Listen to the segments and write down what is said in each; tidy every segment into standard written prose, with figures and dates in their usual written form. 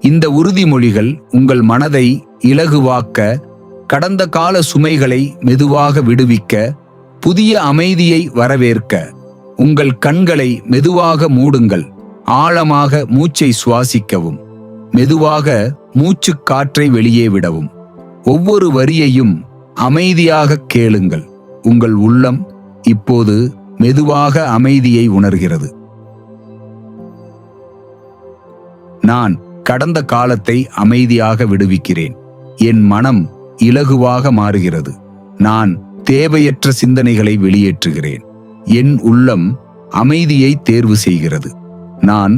இந்த உறுதிமொழிகள் உங்கள் மனதை இலகுவாக்க, கடந்த கால சுமைகளை மெதுவாக விடுவிக்க, புதிய அமைதியை வரவேற்க. உங்கள் கண்களை மெதுவாக மூடுங்கள். ஆழமாக மூச்சை சுவாசிக்கவும். மெதுவாக மூச்சுக் காற்றை வெளியே விடவும். ஒவ்வொரு வரியையும் அமைதியாக கேளுங்கள். உங்கள் உள்ளம் இப்போது மெதுவாக அமைதியை உணர்கிறது. நான் கடந்த காலத்தை அமைதியாக விடுவிக்கிறேன். என் மனம் இலகுவாக மாறுகிறது. நான் தேவையற்ற சிந்தனைகளை வெளியேற்றுகிறேன். என் உள்ளம் அமைதியை தேர்வு செய்கிறது. நான்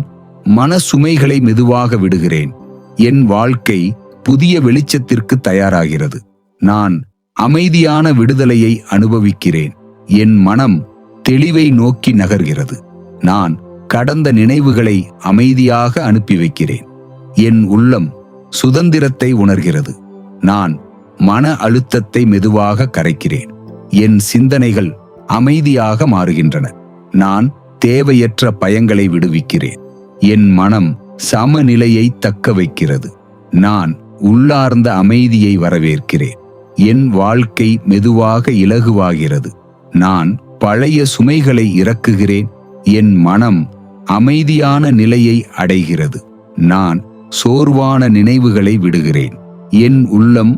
மனசுமைகளை மெதுவாக விடுகிறேன். என் வாழ்க்கை புதிய வெளிச்சத்திற்கு தயாராகிறது. நான் அமைதியான விடுதலையை அனுபவிக்கிறேன். என் மனம் தெளிவை நோக்கி நகர்கிறது. நான் கடந்த நினைவுகளை அமைதியாக அனுப்பி வைக்கிறேன். என் உள்ளம் சுதந்திரத்தை உணர்கிறது. நான் மன அழுத்தத்தை மெதுவாக கரைக்கிறேன். என் சிந்தனைகள் அமைதியாக மாறுகின்றன. நான் தேவையற்ற பயங்களை விடுவிக்கிறேன். என் மனம் சமநிலையை தக்க வைக்கிறது. நான் உள்ளார்ந்த அமைதியை வரவேற்கிறேன். என் வாழ்க்கை மெதுவாக இலகுவாகிறது. நான் பழைய சுமைகளை இறக்குகிறேன். என் மனம் அமைதியான நிலையை அடைகிறது. நான் சோர்வான நினைவுகளை விடுகிறேன். என் உள்ளம்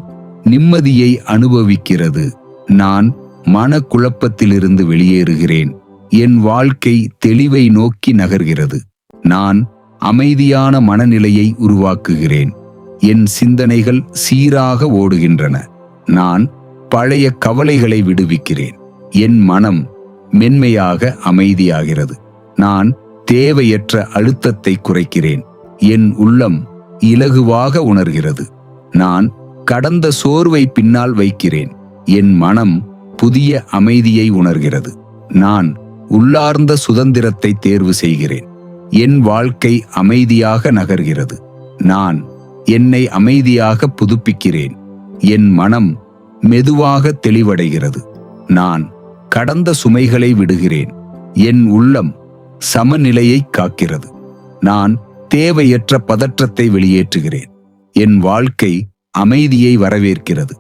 நிம்மதியை அனுபவிக்கிறது. நான் மனக்குழப்பத்திலிருந்து வெளியேறுகிறேன். என் வாழ்க்கை தெளிவை நோக்கி நகர்கிறது. நான் அமைதியான மனநிலையை உருவாக்குகிறேன். என் சிந்தனைகள் சீராக ஓடுகின்றன. நான் பழைய கவலைகளை விடுவிக்கிறேன். என் மனம் மென்மையாக அமைதியாகிறது. நான் தேவையற்ற அழுத்தத்தை குறைக்கிறேன். என் உள்ளம் இலகுவாக உணர்கிறது. நான் கடந்த சோர்வை பின்னால் வைக்கிறேன். என் மனம் புதிய அமைதியை உணர்கிறது. நான் உள்ளார்ந்த சுதந்திரத்தை தேர்வு செய்கிறேன். என் வாழ்க்கை அமைதியாக நகர்கிறது. நான் என்னை அமைதியாக புதுப்பிக்கிறேன். என் மனம் மெதுவாக தெளிவடைகிறது. நான் கடந்த சுமைகளை விடுகிறேன். என் உள்ளம் சமநிலையை காக்கிறது. நான் தேவையற்ற பதற்றத்தை வெளியேற்றுகிறேன். என் வாழ்க்கை அமைதியை வரவேற்கிறது.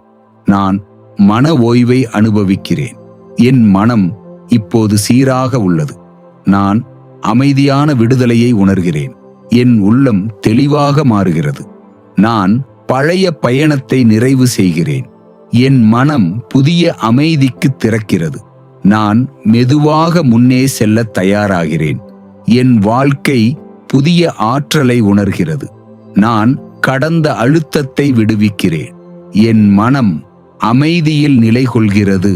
நான் மன ஓய்வை அனுபவிக்கிறேன். என் மனம் இப்போது சீராக உள்ளது. நான் அமைதியான விடுதலையை உணர்கிறேன். என் உள்ளம் தெளிவாக மாறுகிறது. நான் பழைய பயணத்தை நிறைவு செய்கிறேன். என் மனம் புதிய அமைதிக்கு திறக்கிறது. நான் மெதுவாக முன்னே செல்ல தயாராகிறேன். என் வாழ்க்கை புதிய ஆற்றலை உணர்கிறது. நான் கடந்த அழுத்தத்தை விடுவிக்கிறேன். என் மனம் அமைதியில் நிலை கொள்கிறது.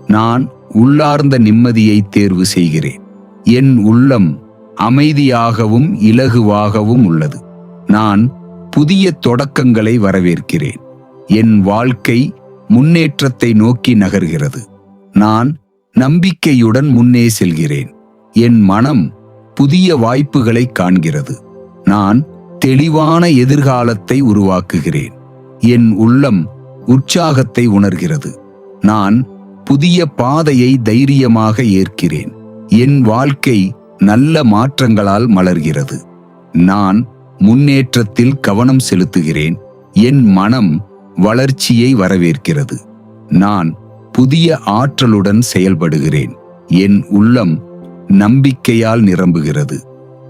நான் உள்ளார்ந்த நிம்மதியை தேர்வு செய்கிறேன். என் உள்ளம் அமைதியாகவும் இலகுவாகவும் உள்ளது. நான் புதிய தொடக்கங்களை வரவேற்கிறேன். என் வாழ்க்கை முன்னேற்றத்தை நோக்கி நகர்கிறது. நான் நம்பிக்கையுடன் முன்னே செல்கிறேன். என் மனம் புதிய வாய்ப்புகளை காண்கிறது. நான் தெளிவான எதிர்காலத்தை உருவாக்குகிறேன். என் உள்ளம் உற்சாகத்தை உணர்கிறது. நான் புதிய பாதையை தைரியமாக ஏற்கிறேன். என் வாழ்க்கை நல்ல மாற்றங்களால் மலர்கிறது. நான் முன்னேற்றத்தில் கவனம் செலுத்துகிறேன். என் மனம் வளர்ச்சியை வரவேற்கிறது. நான் புதிய ஆற்றலுடன் செயல்படுகிறேன். என் உள்ளம் நம்பிக்கையால் நிரம்புகிறது.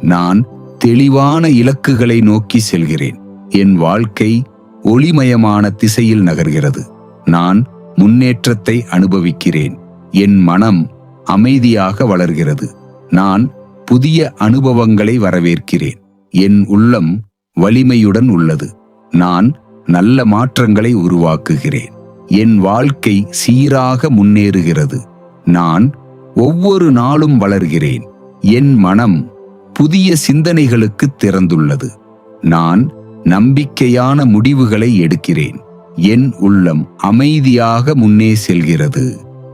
நான் தெளிவான இலக்குகளை நோக்கி செல்கிறேன். என் வாழ்க்கை ஒளிமயமான திசையில் நகர்கிறது. நான் முன்னேற்றத்தை அனுபவிக்கிறேன். என் மனம் அமைதியாக வளர்கிறது. நான் புதிய அனுபவங்களை வரவேற்கிறேன். என் உள்ளம் வலிமையுடன் உள்ளது. நான் நல்ல மாற்றங்களை உருவாக்குகிறேன். என் வாழ்க்கை சீராக முன்னேறுகிறது. நான் ஒவ்வொரு நாளும் வளர்கிறேன். என் மனம் புதிய சிந்தனைகளுக்கு திறந்துள்ளது. நான் நம்பிக்கையான முடிவுகளை எடுக்கிறேன். என் உள்ளம் அமைதியாக முன்னே செல்கிறது.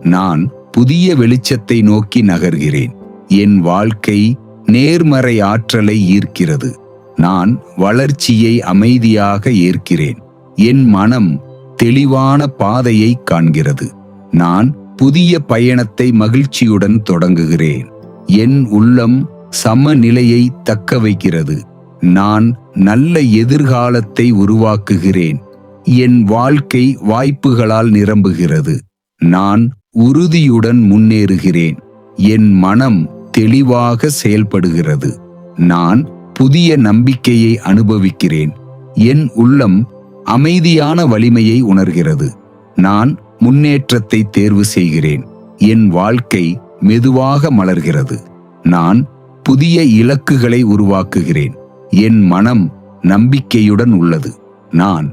நான் புதிய வெளிச்சத்தை நோக்கி நகர்கிறேன். என் வாழ்க்கை நேர்மறை ஆற்றலை ஈர்க்கிறது. நான் வளர்ச்சியை அமைதியாக ஏற்கிறேன். என் மனம் தெளிவான பாதையை காண்கிறது. நான் புதிய பயணத்தை மகிழ்ச்சியுடன் தொடங்குகிறேன். என் உள்ளம் சமநிலையை தக்க வைக்கிறது. நான் நல்ல எதிர்காலத்தை உருவாக்குகிறேன். என் வாழ்க்கை வாய்ப்புகளால் நிரம்புகிறது. நான் உறுதியுடன் முன்னேறுகிறேன். என் மனம் தெளிவாக செயல்படுகிறது. நான் புதிய நம்பிக்கையை அனுபவிக்கிறேன். என் உள்ளம் அமைதியான வலிமையை உணர்கிறது. நான் முன்னேற்றத்தை தேர்வு செய்கிறேன். என் வாழ்க்கை மெதுவாக மலர்கிறது. நான் புதிய இலக்குகளை உருவாக்குகிறேன். என் மனம் நம்பிக்கையுடன் உள்ளது. நான்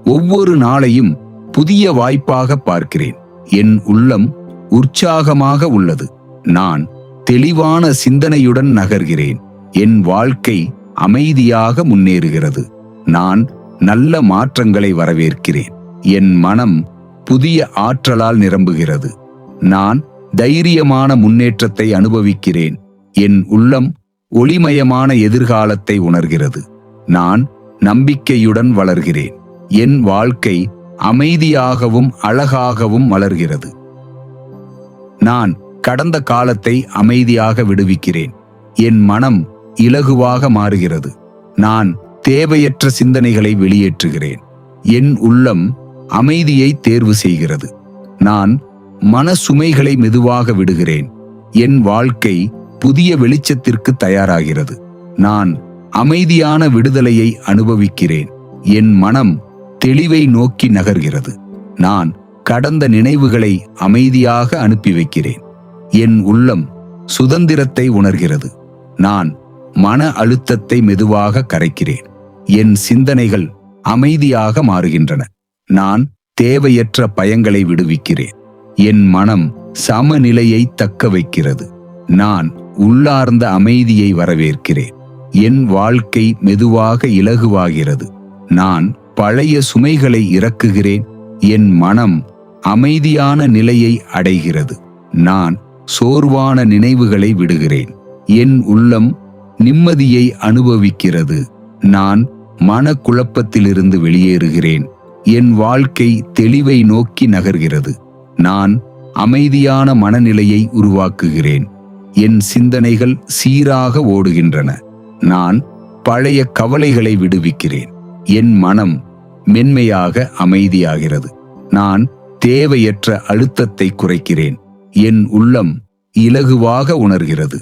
ஒவ்வொரு நாளையும் புதிய வாய்ப்பாக பார்க்கிறேன். என் உள்ளம் உற்சாகமாக உள்ளது. நான் தெளிவான சிந்தனையுடன் நகர்கிறேன். என் வாழ்க்கை அமைதியாக முன்னேறுகிறது. நான் நல்ல மாற்றங்களை வரவேற்கிறேன். என் மனம் புதிய ஆற்றலால் நிரம்புகிறது. நான் தைரியமான முன்னேற்றத்தை அனுபவிக்கிறேன். என் உள்ளம் ஒளிமயமான எதிர்காலத்தை உணர்கிறது. நான் நம்பிக்கையுடன் வளர்கிறேன். என் வாழ்க்கை அமைதியாகவும் அழகாகவும் மலர்கிறது. நான் கடந்த காலத்தை அமைதியாக விடுவிக்கிறேன். என் மனம் இலகுவாக மாறுகிறது. நான் தேவையற்ற சிந்தனைகளை வெளியேற்றுகிறேன். என் உள்ளம் அமைதியை தேர்வு செய்கிறது. நான் மன சுமைகளை மெதுவாக விடுகிறேன். என் வாழ்க்கை புதிய வெளிச்சத்திற்கு தயாராகிறது. நான் அமைதியான விடுதலையை அனுபவிக்கிறேன். என் மனம் தெளிவை நோக்கி நகர்கிறது. நான் கடந்த நினைவுகளை அமைதியாக அனுப்பி வைக்கிறேன். என் உள்ளம் சுதந்திரத்தை உணர்கிறது. நான் மன அழுத்தத்தை மெதுவாக கரைக்கிறேன். என் சிந்தனைகள் அமைதியாக மாறுகின்றன. நான் தேவையற்ற பயங்களை விடுவிக்கிறேன். என் மனம் சமநிலையை தக்க வைக்கிறது. நான் உள்ளார்ந்த அமைதியை வரவேற்கிறேன். என் வாழ்க்கை மெதுவாக இலகுவாகிறது. நான் பழைய சுமைகளை இறக்குகிறேன். என் மனம் அமைதியான நிலையை அடைகிறது. நான் சோர்வான நினைவுகளை விடுகிறேன். என் உள்ளம் நிம்மதியை அனுபவிக்கிறது. நான் மனக்குழப்பத்திலிருந்து வெளியேறுகிறேன். என் வாழ்க்கை தெளிவை நோக்கி நகர்கிறது. நான் அமைதியான மனநிலையை உருவாக்குகிறேன். என் சிந்தனைகள் சீராக ஓடுகின்றன. நான் பழைய கவலைகளை விடுவிக்கிறேன். என் மனம் மென்மையாக அமைதியாகிறது. நான் தேவையற்ற அழுத்தத்தை குறைக்கிறேன். என் உள்ளம் இலகுவாக உணர்கிறது.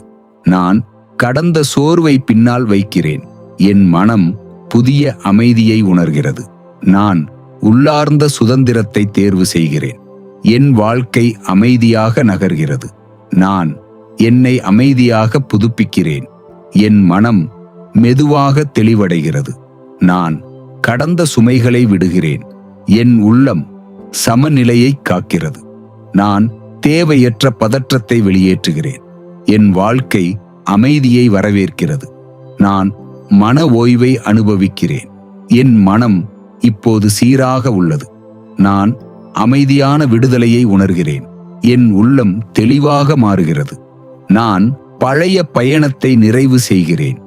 நான் கடந்த சோர்வை பின்னால் வைக்கிறேன். என் மனம் புதிய அமைதியை உணர்கிறது. நான் உள்ளார்ந்த சுதந்திரத்தை தேர்வு செய்கிறேன். என் வாழ்க்கை அமைதியாக நகர்கிறது. நான் என்னை அமைதியாக புதுப்பிக்கிறேன். என் மனம் மெதுவாக தெளிவடைகிறது. நான் கடந்த சுமைகளை விடுகிறேன். என் உள்ளம் சமநிலையை காக்கிறது. நான் தேவையற்ற பதற்றத்தை வெளியேற்றுகிறேன். என் வாழ்க்கை அமைதியை வரவேற்கிறது. நான் மன ஓய்வை அனுபவிக்கிறேன். என் மனம் இப்போது சீராக உள்ளது. நான் அமைதியான விடுதலையை உணர்கிறேன். என் உள்ளம் தெளிவாக மாறுகிறது. நான் பழைய பயணத்தை நிறைவு செய்கிறேன்.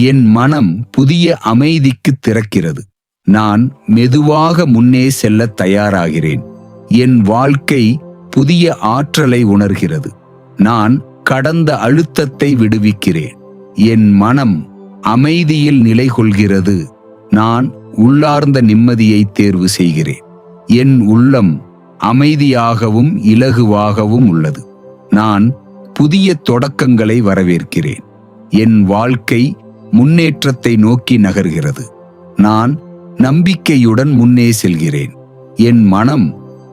என் மனம் புதிய அமைதிக்கு திறக்கிறது. நான் மெதுவாக முன்னே செல்ல தயாராகிறேன். என் வாழ்க்கை புதிய ஆற்றலை உணர்கிறது. நான் கடந்த அழுத்தத்தை விடுவிக்கிறேன். என் மனம் அமைதியில் நிலை கொள்கிறது. நான் உள்ளார்ந்த நிம்மதியை தேர்வு செய்கிறேன். என் உள்ளம் அமைதியாகவும் இலகுவாகவும் உள்ளது. நான் புதிய தொடக்கங்களை வரவேற்கிறேன். என் வாழ்க்கை முன்னேற்றத்தை நோக்கி நகர்கிறது. நான் நம்பிக்கையுடன் முன்னே செல்கிறேன். என் மனம்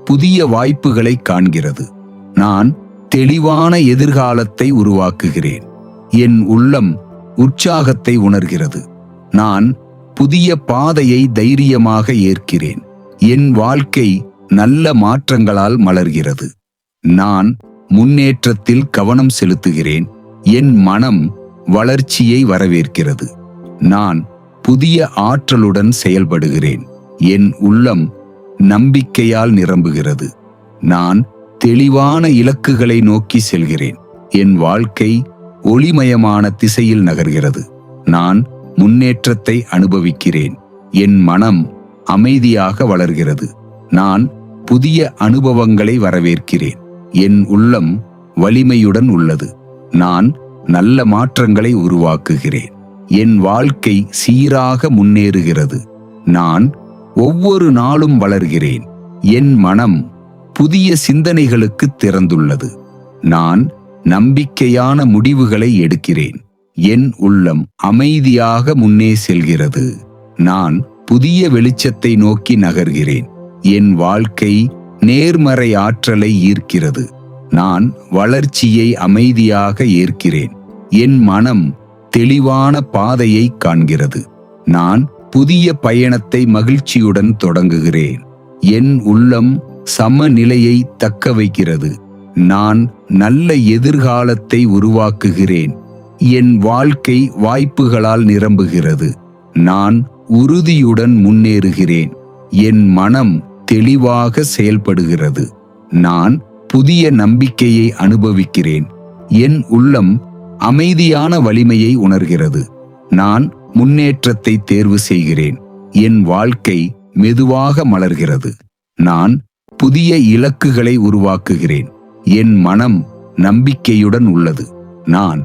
புதிய வாய்ப்புகளை காண்கிறது. நான் தெளிவான எதிர்காலத்தை உருவாக்குகிறேன். என் உள்ளம் உற்சாகத்தை உணர்கிறது. நான் புதிய பாதையை தைரியமாக ஏற்கிறேன். என் வாழ்க்கை நல்ல மாற்றங்களால் மலர்கிறது. நான் முன்னேற்றத்தில் கவனம் செலுத்துகிறேன். என் மனம் வளர்ச்சியை வரவேற்கிறது. நான் புதிய ஆற்றலுடன் செயல்படுகிறேன். என் உள்ளம் நம்பிக்கையால் நிரம்புகிறது. நான் தெளிவான இலக்குகளை நோக்கி செல்கிறேன். என் வாழ்க்கை ஒளிமயமான திசையில் நகர்கிறது. நான் முன்னேற்றத்தை அனுபவிக்கிறேன். என் மனம் அமைதியாக வளர்கிறது. நான் புதிய அனுபவங்களை வரவேற்கிறேன். என் உள்ளம் வலிமையுடன் உள்ளது. நான் நல்ல மாற்றங்களை உருவாக்குகிறேன். என் வாழ்க்கை சீராக முன்னேறுகிறது. நான் ஒவ்வொரு நாளும் வளர்கிறேன். என் மனம் புதிய சிந்தனைகளுக்கு திறந்துள்ளது. நான் நம்பிக்கையான முடிவுகளை எடுக்கிறேன். என் உள்ளம் அமைதியாக முன்னே செல்கிறது. நான் புதிய வெளிச்சத்தை நோக்கி நகர்கிறேன். என் வாழ்க்கை நேர்மறை ஆற்றலை ஈர்க்கிறது. நான் வளர்ச்சியை அமைதியாக ஏற்கிறேன். என் மனம் தெளிவான பாதையை காண்கிறது. நான் புதிய பயணத்தை மகிழ்ச்சியுடன் தொடங்குகிறேன். என் உள்ளம் சமநிலையை தக்க வைக்கிறது. நான் நல்ல எதிர்காலத்தை உருவாக்குகிறேன். என் வாழ்க்கை வாய்ப்புகளால் நிரம்புகிறது. நான் உறுதியுடன் முன்னேறுகிறேன். என் மனம் தெளிவாக செயல்படுகிறது. நான் புதிய நம்பிக்கையை அனுபவிக்கிறேன். என் உள்ளம் அமைதியான வலிமையை உணர்கிறது. நான் முன்னேற்றத்தை தேர்வு செய்கிறேன். என் வாழ்க்கை மெதுவாக மலர்கிறது. நான் புதிய இலக்குகளை உருவாக்குகிறேன். என் மனம் நம்பிக்கையுடன் உள்ளது. நான்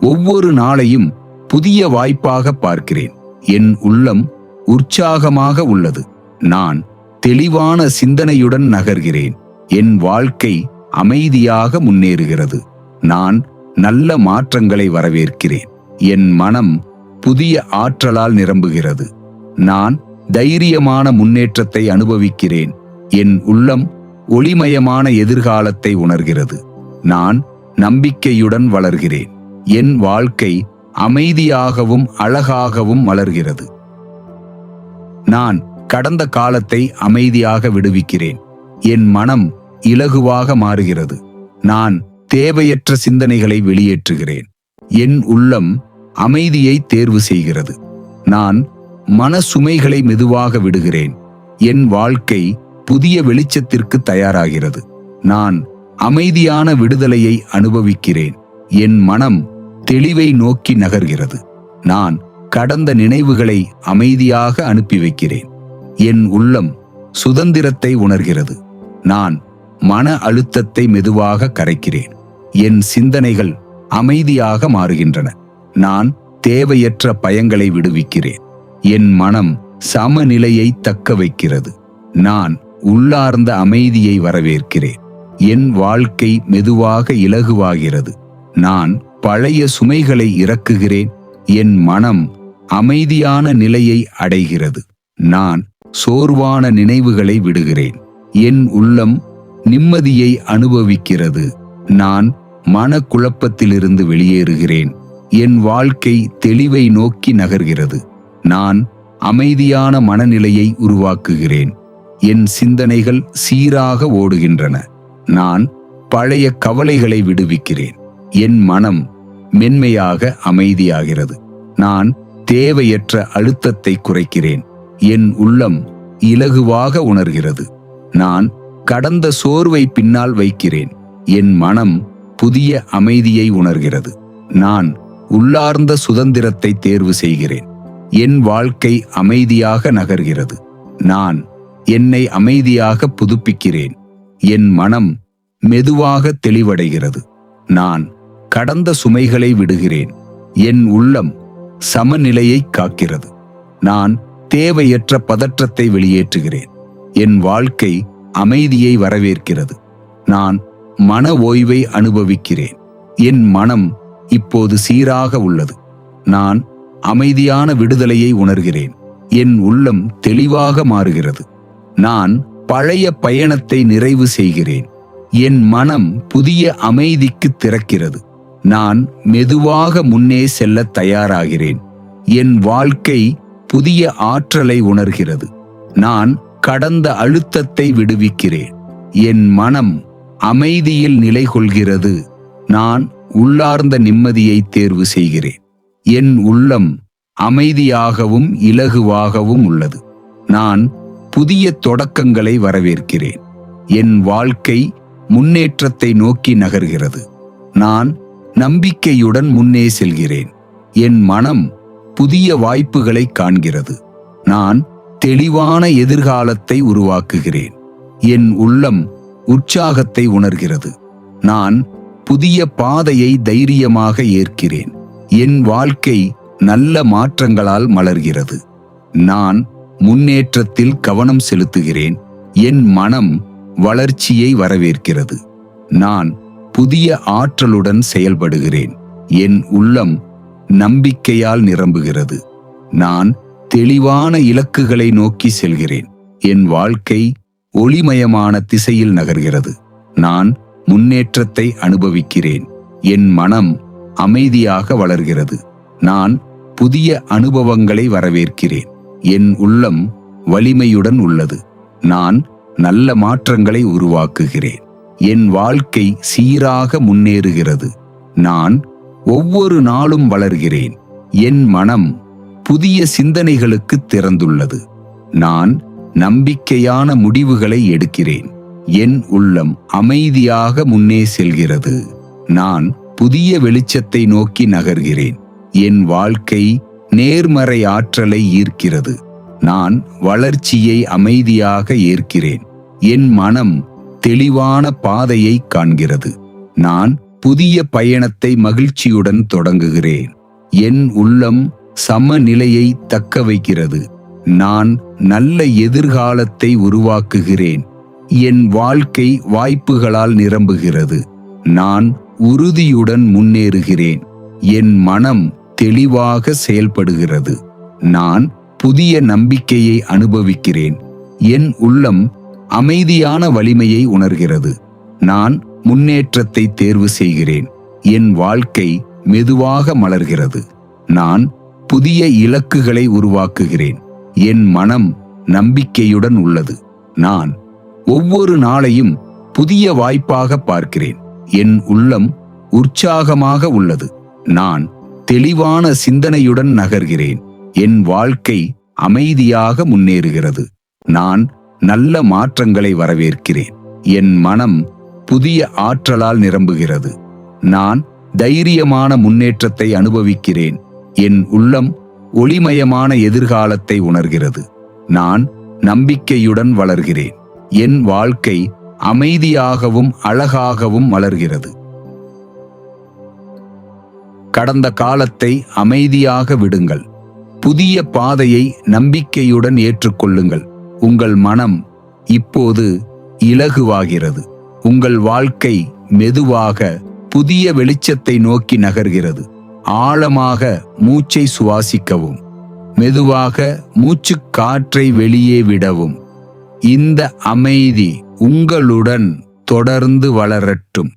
ஒவ்வொரு நாளையும் புதிய வாய்ப்பாக பார்க்கிறேன். என் உள்ளம் உற்சாகமாக உள்ளது. நான் தெளிவான சிந்தனையுடன் நகர்கிறேன். என் வாழ்க்கை அமைதியாக முன்னேறுகிறது. நான் நல்ல மாற்றங்களை வரவேற்கிறேன். என் மனம் புதிய ஆற்றலால் நிரம்புகிறது. நான் தைரியமான முன்னேற்றத்தை அனுபவிக்கிறேன். என் உள்ளம் ஒளிமயமான எதிர்காலத்தை உணர்கிறது. நான் நம்பிக்கையுடன் வளர்கிறேன். என் வாழ்க்கை அமைதியாகவும் அழகாகவும் மலர்கிறது. நான் கடந்த காலத்தை அமைதியாக விடுவிக்கிறேன். என் மனம் இலகுவாக மாறுகிறது. நான் தேவையற்ற சிந்தனைகளை வெளியேற்றுகிறேன். என் உள்ளம் அமைதியை தேர்வு செய்கிறது. நான் மனசுமைகளை மெதுவாக விடுகிறேன். என் வாழ்க்கை புதிய வெளிச்சத்திற்கு தயாராகிறது. நான் அமைதியான விடுதலையை அனுபவிக்கிறேன். என் மனம் தெளிவை நோக்கி நகர்கிறது. நான் கடந்த நினைவுகளை அமைதியாக அனுப்பி வைக்கிறேன். என் உள்ளம் சுதந்திரத்தை உணர்கிறது. நான் மன அழுத்தத்தை மெதுவாக கரைக்கிறேன். என் சிந்தனைகள் அமைதியாக மாறுகின்றன. நான் தேவையற்ற பயங்களை விடுவிக்கிறேன். என் மனம் சமநிலையை தக்க வைக்கிறது. நான் உள்ளார்ந்த அமைதியை வரவேற்கிறேன். என் வாழ்க்கை மெதுவாக இலகுவாகிறது. நான் பழைய சுமைகளை இறக்குகிறேன். என் மனம் அமைதியான நிலையை அடைகிறது. நான் சோர்வான நினைவுகளை விடுகிறேன். என் உள்ளம் நிம்மதியை அனுபவிக்கிறது. நான் மனக்குழப்பத்திலிருந்து வெளியேறுகிறேன். என் வாழ்க்கை தெளிவை நோக்கி நகர்கிறது. நான் அமைதியான மனநிலையை உருவாக்குகிறேன். என் சிந்தனைகள் சீராக ஓடுகின்றன. நான் பழைய கவலைகளை விடுவிக்கிறேன். என் மனம் மென்மையாக அமைதியாகிறது. நான் தேவையற்ற அழுத்தத்தை குறைக்கிறேன். என் உள்ளம் இலகுவாக உணர்கிறது. நான் கடந்த சோர்வை பின்னால் வைக்கிறேன். என் மனம் புதிய அமைதியை உணர்கிறது. நான் உள்ளார்ந்த சுதந்திரத்தை தேர்வு செய்கிறேன். என் வாழ்க்கை அமைதியாக நகர்கிறது. நான் என்னை அமைதியாக புதுப்பிக்கிறேன். என் மனம் மெதுவாக தெளிவடைகிறது. நான் கடந்த சுமைகளை விடுகிறேன். என் உள்ளம் சமநிலையை காக்கிறது. நான் தேவையற்ற பதற்றத்தை வெளியேற்றுகிறேன். என் வாழ்க்கை அமைதியை வரவேற்கிறது. நான் மன ஓய்வை அனுபவிக்கிறேன். என் மனம் இப்போது சீராக உள்ளது. நான் அமைதியான விடுதலையை உணர்கிறேன். என் உள்ளம் தெளிவாக மாறுகிறது. நான் பழைய பயணத்தை நிறைவு செய்கிறேன். என் மனம் புதிய அமைதிக்கு திறக்கிறது. நான் மெதுவாக முன்னே செல்ல தயாராகிறேன். என் வாழ்க்கை புதிய ஆற்றலை உணர்கிறது. நான் கடந்த அழுத்தத்தை விடுவிக்கிறேன். என் மனம் அமைதியில் நிலை கொள்கிறது. நான் உள்ளார்ந்த நிம்மதியை தேர்வு செய்கிறேன். என் உள்ளம் அமைதியாகவும் இலகுவாகவும் உள்ளது. நான் புதிய தொடக்கங்களை வரவேற்கிறேன். என் வாழ்க்கை முன்னேற்றத்தை நோக்கி நகர்கிறது. நான் நம்பிக்கையுடன் முன்னே செல்கிறேன். என் மனம் புதிய வாய்ப்புகளை காண்கிறது. நான் தெளிவான எதிர்காலத்தை உருவாக்குகிறேன். என் உள்ளம் உற்சாகத்தை உணர்கிறது. நான் புதிய பாதையை தைரியமாக ஏற்கிறேன். என் வாழ்க்கை நல்ல மாற்றங்களால் மலர்கிறது. நான் முன்னேற்றத்தில் கவனம் செலுத்துகிறேன். என் மனம் வளர்ச்சியை வரவேற்கிறது. நான் புதிய ஆற்றலுடன் செயல்படுகிறேன். என் உள்ளம் நம்பிக்கையால் நிரம்புகிறது. நான் தெளிவான இலக்குகளை நோக்கி செல்கிறேன். என் வாழ்க்கை ஒளிமயமான திசையில் நகர்கிறது. நான் முன்னேற்றத்தை அனுபவிக்கிறேன். என் மனம் அமைதியாக வளர்கிறது. நான் புதிய அனுபவங்களை வரவேற்கிறேன். என் உள்ளம் வலிமையுடன் உள்ளது. நான் நல்ல மாற்றங்களை உருவாக்குகிறேன். என் வாழ்க்கை சீராக முன்னேறுகிறது. நான் ஒவ்வொரு நாளும் வளர்கிறேன். என் மனம் புதிய சிந்தனைகளுக்கு திறந்துள்ளது. நான் நம்பிக்கையான முடிவுகளை எடுக்கிறேன். என் உள்ளம் அமைதியாக முன்னே செல்கிறது. நான் புதிய வெளிச்சத்தை நோக்கி நகர்கிறேன். என் வாழ்க்கை நேர்மறை ஆற்றலை ஈர்க்கிறது. நான் வளர்ச்சியை அமைதியாக ஏற்கிறேன். என் மனம் தெளிவான பாதையை காண்கிறது. நான் புதிய பயணத்தை மகிழ்ச்சியுடன் தொடங்குகிறேன். என் உள்ளம் சமநிலையை தக்க வைக்கிறது. நான் நல்ல எதிர்காலத்தை உருவாக்குகிறேன். என் வாழ்க்கை வாய்ப்புகளால் நிரம்புகிறது. நான் உறுதியுடன் முன்னேறுகிறேன். என் மனம் தெளிவாக செயல்படுகிறது. நான் புதிய நம்பிக்கையை அனுபவிக்கிறேன். என் உள்ளம் அமைதியான வலிமையை உணர்கிறது. நான் முன்னேற்றத்தை தேர்வு செய்கிறேன். என் வாழ்க்கை மெதுவாக மலர்கிறது. நான் புதிய இலக்குகளை உருவாக்குகிறேன். என் மனம் நம்பிக்கையுடன் உள்ளது. நான் ஒவ்வொரு நாளையும் புதிய வாய்ப்பாக பார்க்கிறேன். என் உள்ளம் உற்சாகமாக உள்ளது. நான் தெளிவான சிந்தனையுடன் நகர்கிறேன். என் வாழ்க்கை அமைதியாக முன்னேறுகிறது. நான் நல்ல மாற்றங்களை வரவேற்கிறேன். என் மனம் புதிய ஆற்றலால் நிரம்புகிறது. நான் தைரியமான முன்னேற்றத்தை அனுபவிக்கிறேன். என் உள்ளம் ஒளிமயமான எதிர்காலத்தை உணர்கிறது. நான் நம்பிக்கையுடன் வளர்கிறேன். என் வாழ்க்கை அமைதியாகவும் அழகாகவும் மலர்கிறது. கடந்த காலத்தை அமைதியாக விடுங்கள். புதிய பாதையை நம்பிக்கையுடன் ஏற்றுக்கொள்ளுங்கள். உங்கள் மனம் இப்போது இலகுவாகிறது. உங்கள் வாழ்க்கை மெதுவாக புதிய வெளிச்சத்தை நோக்கி நகர்கிறது. ஆழமாக மூச்சை சுவாசிக்கவும். மெதுவாக மூச்சு காற்றை வெளியே விடவும். இந்த அமைதி உங்களுடன் தொடர்ந்து வளரட்டும்.